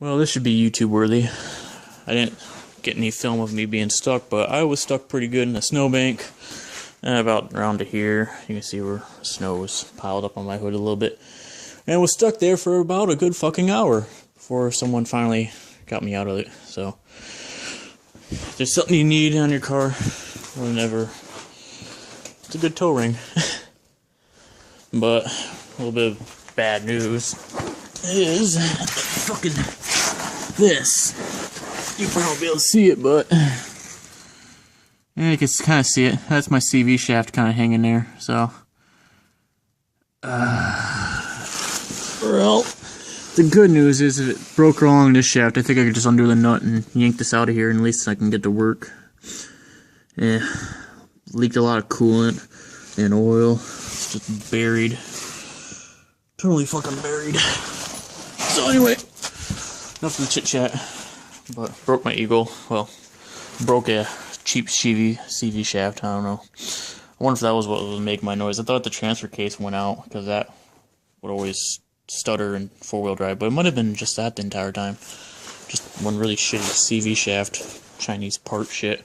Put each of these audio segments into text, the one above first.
Well, this should be YouTube worthy. I didn't get any film of me being stuck, but I was stuck pretty good in a snowbank. About around to here. You can see where snow was piled up on my hood a little bit. And was stuck there for about a good fucking hour before someone finally got me out of it. So, if there's something you need on your car, whenever, it's a good tow ring. But, a little bit of bad news is fucking this. You probably won't be able to see it, but yeah, you can kind of see it. That's my CV shaft kind of hanging there. So, well, the good news is if it broke along this shaft, I think I could just undo the nut and yank this out of here, and at least I can get to work. Yeah, leaked a lot of coolant and oil. It's just buried. Totally fucking buried. So anyway, enough of the chit chat. But broke my Eagle. Well, broke a cheap CV shaft. I don't know. I wonder if that was what would make my noise. I thought the transfer case went out because that would always stutter in four-wheel drive. But it might have been just that the entire time. Just one really shitty CV shaft, Chinese part shit.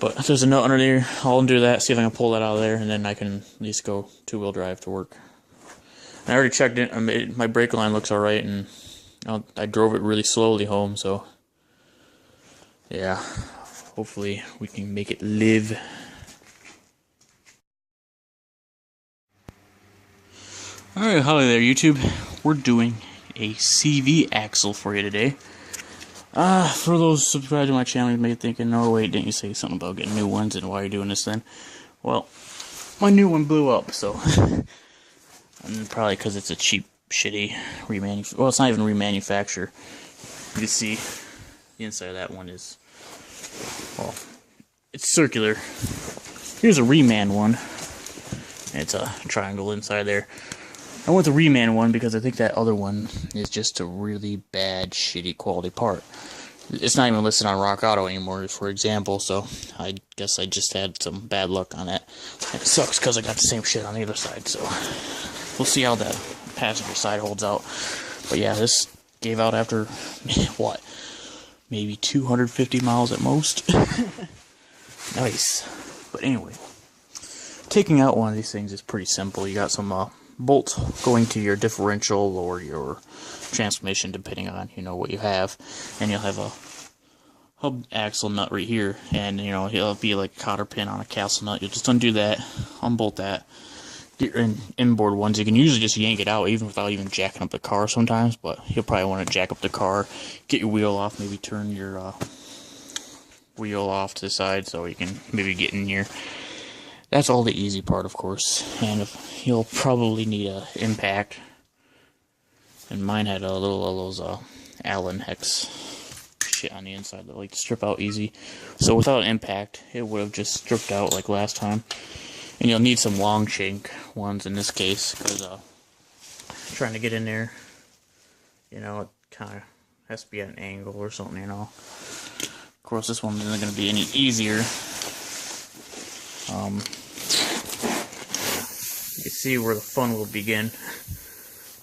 But if there's a nut under there, I'll undo that, see if I can pull that out of there, and then I can at least go two-wheel drive to work. I already checked it. My brake line looks alright, and I drove it really slowly home, so yeah, hopefully we can make it live. Alright, howdy there YouTube. We're doing a CV axle for you today. For those subscribed to my channel, you may be thinking, oh wait, didn't you say something about getting new ones, and why are you doing this then? Well, my new one blew up, so and probably because it's a cheap, shitty remanufacture. Well, it's not even remanufacture. You can see the inside of that one is, well, it's circular. Here's a reman one. It's a triangle inside there. I went with the reman one because I think that other one is just a really bad, shitty quality part. It's not even listed on Rock Auto anymore, for example, so I guess I just had some bad luck on that. And it sucks because I got the same shit on the other side, so we'll see how that passenger side holds out. But yeah, this gave out after, what, maybe 250 miles at most? Nice. But anyway, taking out one of these things is pretty simple. You got some bolts going to your differential or your transmission, depending on, what you have. And you'll have a hub axle nut right here, and, it'll be like a cotter pin on a castle nut. You'll just undo that, unbolt that. Get your inboard ones. You can usually just yank it out even without even jacking up the car sometimes, but you'll probably want to jack up the car, get your wheel off, maybe turn your wheel off to the side so you can maybe get in here. That's all the easy part, of course, and you'll probably need a impact. And mine had a little of those Allen hex shit on the inside that like to strip out easy. So without impact, it would have just stripped out like last time. And you'll need some long shank ones in this case, because trying to get in there, it kind of has to be at an angle or something, Of course, this one isn't going to be any easier. You can see where the fun will begin.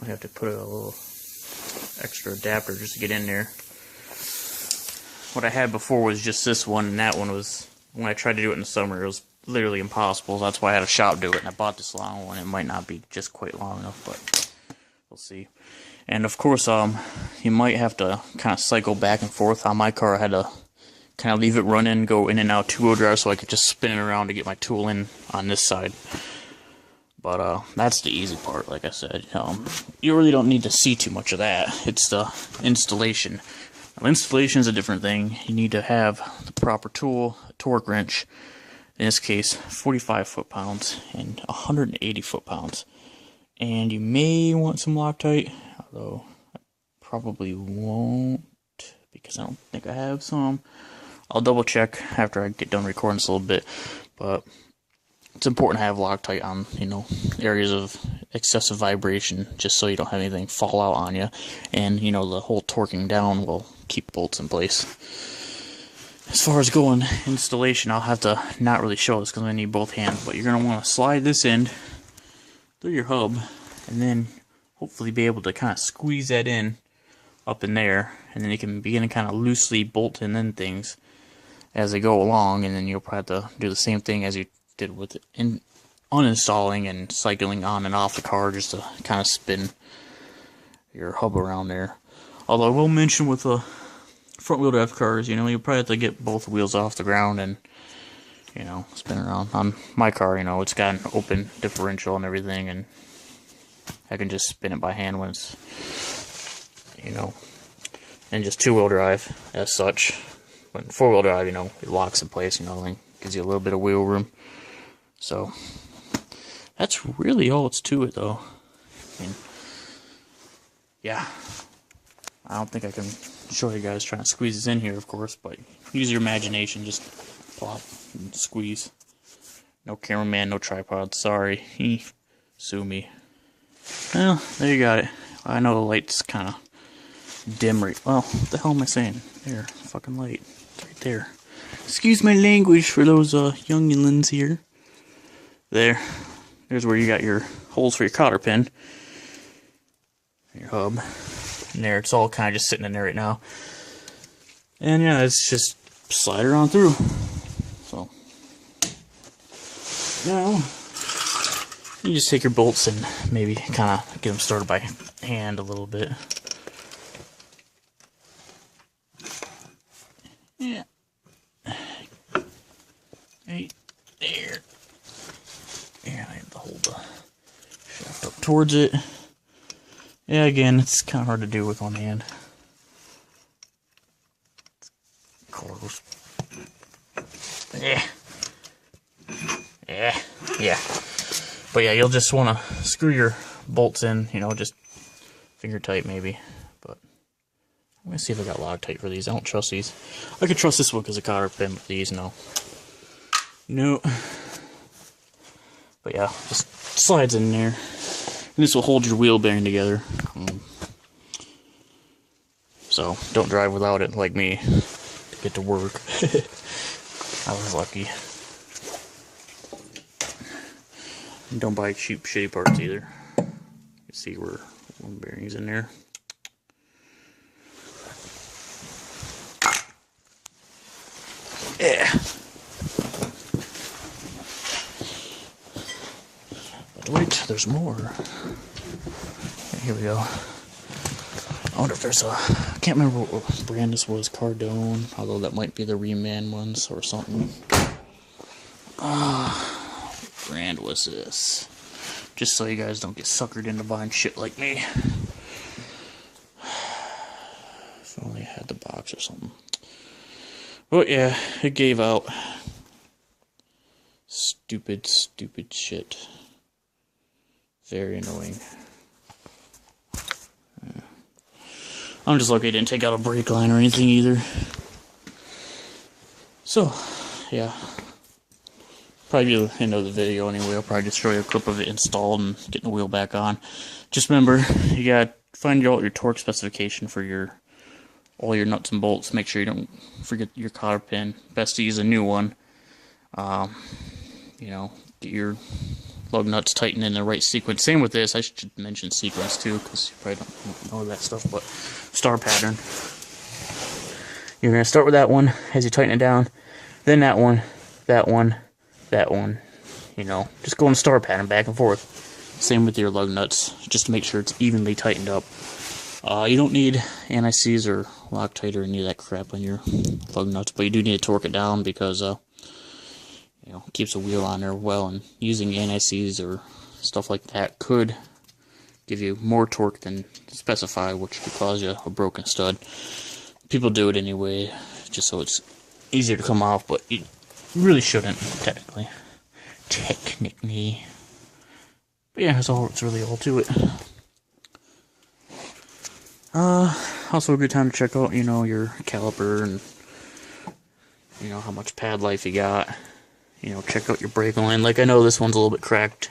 I have to put a little extra adapter just to get in there. What I had before was just this one, and that one was, when I tried to do it in the summer, it was literally impossible. So that's why I had a shop do it, and I bought this long one. It might not be just quite long enough, but we'll see. And of course, you might have to kind of cycle back and forth. On my car, I had to kind of leave it running, go in and out two-wheel drive, so I could just spin it around to get my tool in on this side. But that's the easy part, like I said. You really don't need to see too much of that. It's the installation. Now, installation is a different thing. You need to have the proper tool, a torque wrench, in this case 45 foot-pounds and 180 foot-pounds. And you may want some Loctite, although I probably won't because I don't think I have some. I'll double check after I get done recording this a little bit, but it's important to have Loctite on, areas of excessive vibration, just so you don't have anything fall out on you, and, the whole torquing down will keep bolts in place. As far as going installation, I'll have to not really show this because I need both hands, but you're going to want to slide this end through your hub, and then hopefully be able to kind of squeeze that in up in there, and then you can begin to kind of loosely bolt in things as they go along, and then you'll probably have to do the same thing as you did with uninstalling and cycling on and off the car just to kind of spin your hub around there. Although I will mention with the front wheel drive cars, you know, you probably have to get both wheels off the ground and, you know, spin around. On my car, you know, it's got an open differential and everything, and I can just spin it by hand when it's, you know, and just two-wheel drive as such. But four-wheel drive, you know, it locks in place, you know, and gives you a little bit of wheel room. So that's really all it's to it, though. I mean, yeah, I don't think I can show you guys trying to squeeze this in here, of course, but use your imagination, just plop and squeeze. No cameraman, no tripod, sorry. Sue me. Well, there you got it. I know the light's kind of dim well, what the hell am I saying? There, fucking light. It's right there. Excuse my language for those youngins here. There's where you got your holes for your cotter pin. Your hub. And there, it's all kind of just sitting in there right now. And yeah, it's just slide her on through. So now you just take your bolts and maybe kind of get them started by hand a little bit. Yeah. Right there. Yeah, I have to hold the shaft up towards it. Yeah, again, it's kind of hard to do with one hand. It's close. Yeah. Yeah. But yeah, you'll just want to screw your bolts in, you know, just finger tight maybe. But I'm going to see if I got Loctite for these. I don't trust these. I could trust this one because of cotter pin, but these, no. No. But yeah, just slides in there. And this will hold your wheel bearing together. So don't drive without it like me to get to work. I was lucky. And don't buy cheap, shitty parts either. You see where one bearing's in there. Yeah. But wait, there's more. Here we go. I wonder if there's a... I can't remember what brand this was. Cardone. Although that might be the reman ones or something. What brand was this? Just so you guys don't get suckered into buying shit like me. If only I had the box or something. But yeah, it gave out. Stupid shit. Very annoying. I'm just lucky I didn't take out a brake line or anything either. So, yeah. Probably the end of the video anyway. I'll probably just show you a clip of it installed and getting the wheel back on. Just remember, you gotta find out your torque specification for all your nuts and bolts. Make sure you don't forget your cotter pin. Best to use a new one. You know, get your lug nuts tightened in the right sequence. Same with this. I should mention sequence too, because you probably don't know that stuff, but star pattern. You're going to start with that one as you tighten it down, then that one, that one, that one. You know, just go in star pattern back and forth. Same with your lug nuts, just to make sure it's evenly tightened up. You don't need anti-seize or Loctite or any of that crap on your lug nuts, but you do need to torque it down because you know, keeps the wheel on there well, and using anti-seize or stuff like that could give you more torque than specified, which could cause you a broken stud. People do it anyway, just so it's easier to come off, but you really shouldn't, technically. But yeah, that's really all to it. Also a good time to check out, you know, your caliper and, you know, how much pad life you got. You know, check out your brake line. Like, I know this one's a little bit cracked.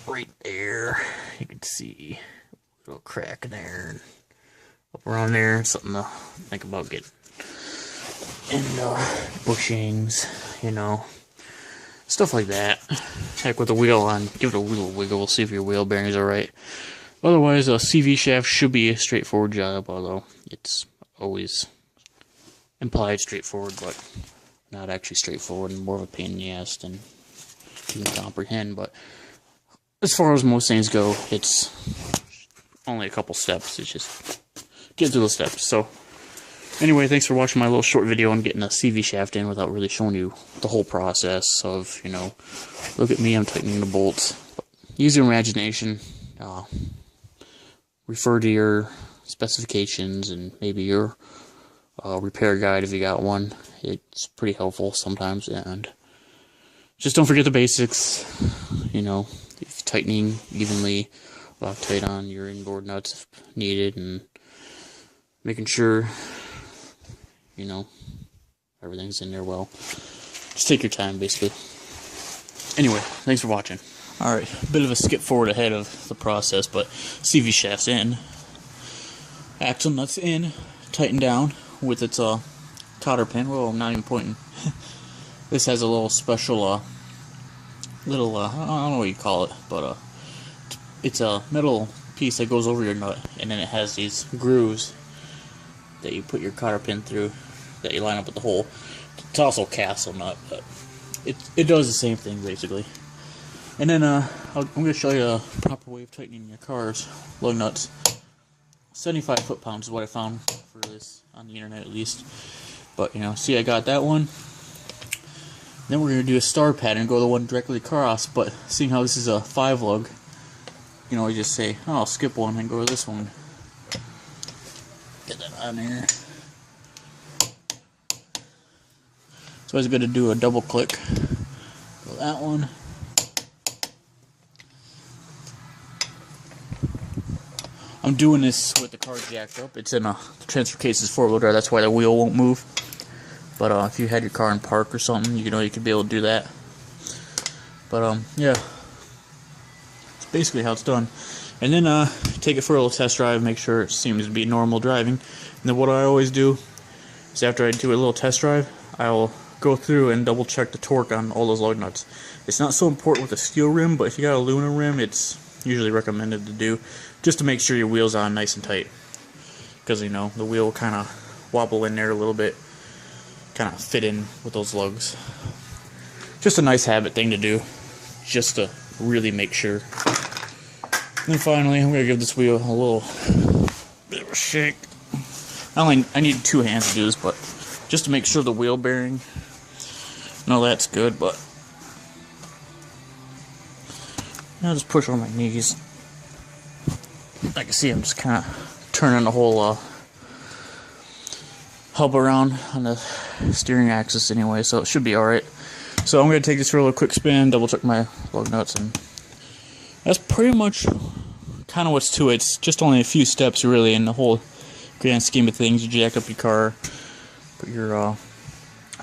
Right there. You can see a little crack in there. Up around there. Something to think about getting. And, bushings, you know. Stuff like that. Heck, with the wheel on, give it a little wiggle. See if your wheel bearing's alright. Otherwise, a CV shaft should be a straightforward job, although it's always implied straightforward, but not actually straightforward and more of a pain in the ass than you can comprehend. But as far as most things go, it's only a couple steps. It's just get through the steps. So anyway, thanks for watching my little short video on getting a CV shaft in without really showing you the whole process of, you know, look at me, I'm tightening the bolts. But use your imagination. Refer to your specifications and maybe your repair guide if you got one. It's pretty helpful sometimes, and just don't forget the basics. You know, if tightening evenly, Loctite on your inboard nuts if needed, and making sure, you know, everything's in there well. Just take your time, basically. Anyway, thanks for watching. Alright, a bit of a skip forward ahead of the process, but CV shaft's in. Axle nuts in, tightened down with its cotter pin. Well, I'm not even pointing. This has a little special, I don't know what you call it, but it's a metal piece that goes over your nut, and then it has these grooves that you put your cotter pin through, that you line up with the hole. It's also a castle nut, but it does the same thing, basically. And then I'm going to show you a proper way of tightening your car's lug nuts. 75 foot-pounds is what I found for this, on the internet at least. But, you know, see, I got that one. Then we're going to do a star pattern, go the one directly across. But seeing how this is a 5-lug, you know, I just say, oh, I'll skip one and go to this one. Get that on there. So I was going to do a double click. Go that one. I'm doing this with the car jacked up. It's in the transfer case is 4-wheel drive. That's why the wheel won't move. But if you had your car in park or something, you know, you could be able to do that. But yeah, it's basically how it's done. And then take it for a little test drive, make sure it seems to be normal driving. And then what I always do is after I do a little test drive, I'll go through and double check the torque on all those lug nuts. It's not so important with a steel rim, but if you got an aluminum rim, it's usually recommended to do, just to make sure your wheel's on nice and tight, because, you know, the wheel will kind of wobble in there a little bit, kind of fit in with those lugs. Just a nice habit thing to do, just to really make sure. And then finally, I'm going to give this wheel a little bit of a shake. I need 2 hands to do this, but just to make sure the wheel bearing, no, that's good, but I'll just push on my knees. I can see I'm just kind of turning the whole hub around on the steering axis anyway, so it should be alright. So I'm going to take this for a little quick spin, double check my lug nuts, and that's pretty much kind of what's to it. It's just only a few steps really in the whole grand scheme of things. You jack up your car, put your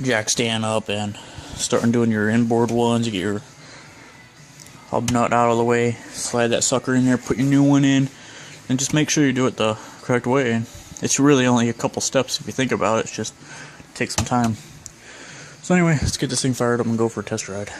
jack stand up, and starting doing your inboard ones. You get your hub nut out of the way, slide that sucker in there, put your new one in, and just make sure you do it the correct way. And it's really only a couple steps if you think about it. It just takes some time. So anyway, let's get this thing fired up and go for a test ride.